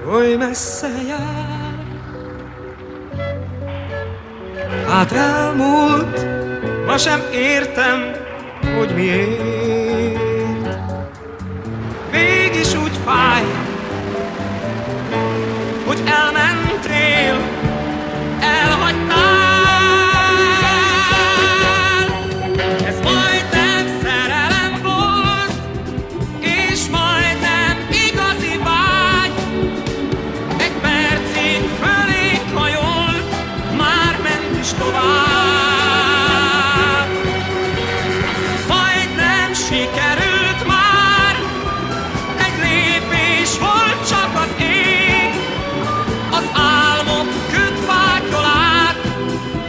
oly messze jár. Hát elmúlt, ma sem értem, hogy miért. Mégis úgy fáj, hogy elmentél, elhagytál. Ez majdnem szerelem volt, és majdnem igazi vágy. Egy percig fölénk hajolt, már ment is tovább. Majdnem sikerült már, egy lépés volt csak az ég. Az álmok kötfákról át,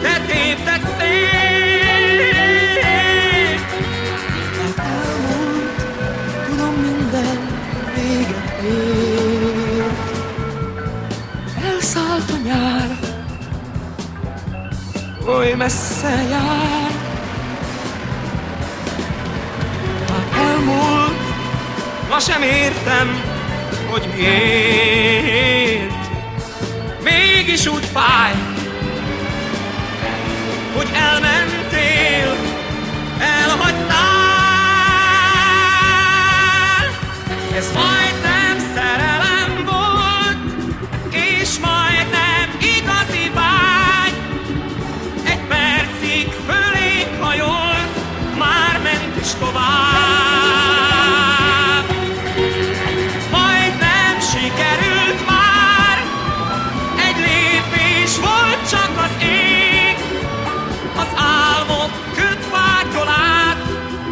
te tépted szét. Hát elmúlt, tudom, minden véget ért. Elszállt a nyár, oly messze jár. Hát elmúlt, ma sem értem, hogy miért. Mégis úgy fáj, hogy elmentél, elhagytál. Ez majdnem szerelem volt, és majdnem igazi vágy. Egy percig fölénk hajolt, már ment is tovább. Majdnem sikerült már, egy lépés volt csak az ég. Az álmok kötfákról át,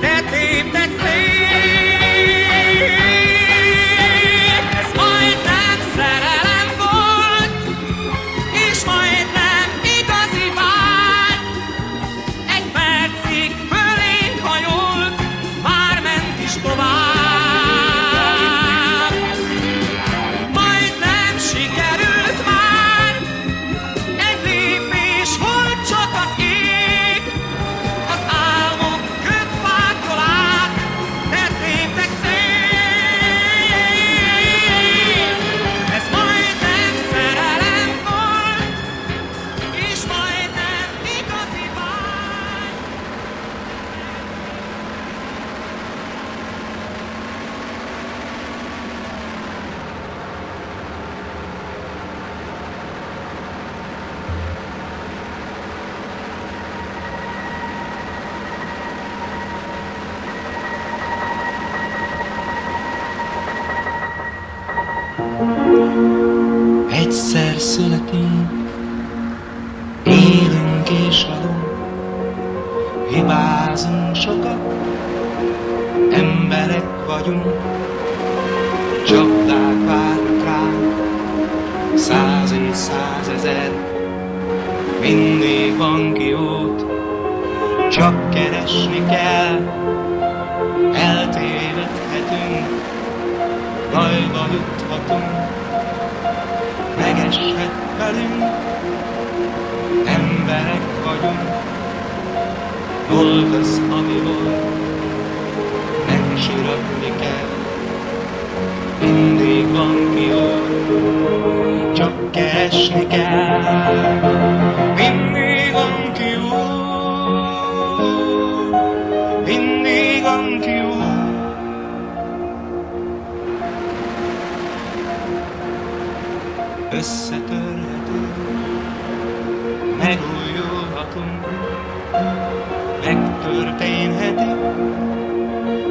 te tépted szét. Ez majdnem szerelem volt, és majdnem igazi vágy. Egy percig fölénk hajolt, már ment is tovább. Majdnem sikerült már, egy lépés volt csak az ég. Az álmok kötfákról át, te téptek szét. Ez majdnem szerelem volt, és majdnem igazi vágy. Egyszer születünk, élünk és halunk, hibázunk sokat, emberek vagyunk, csapdák várnak ránk, 100 és 100 000, mindig van kiút, csak keresni kell, eltévedhetünk, bajba juthatunk, megeshet velünk, emberek vagyunk, dolgoz, ami volt, nem siratni kell, mindig van kiút, csak keresni kell, mindig van kiút, mindig van kiút. Összetörhetünk, megújulhatunk, megtörténhetik,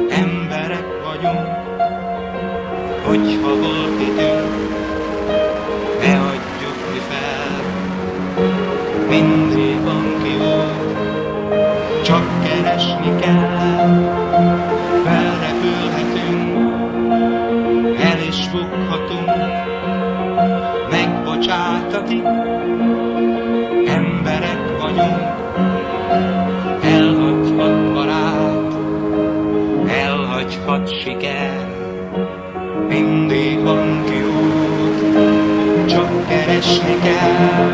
emberek vagyunk, hogyha volt időnk, ne adjuk mi fel, mindig van kiút, csak keresni kell, felrepülhetünk, el is foghatunk, megbocsátatik, emberek vagyunk, elhagyhat barát, elhagyhat siker, mindig van kiút, csak keresni kell.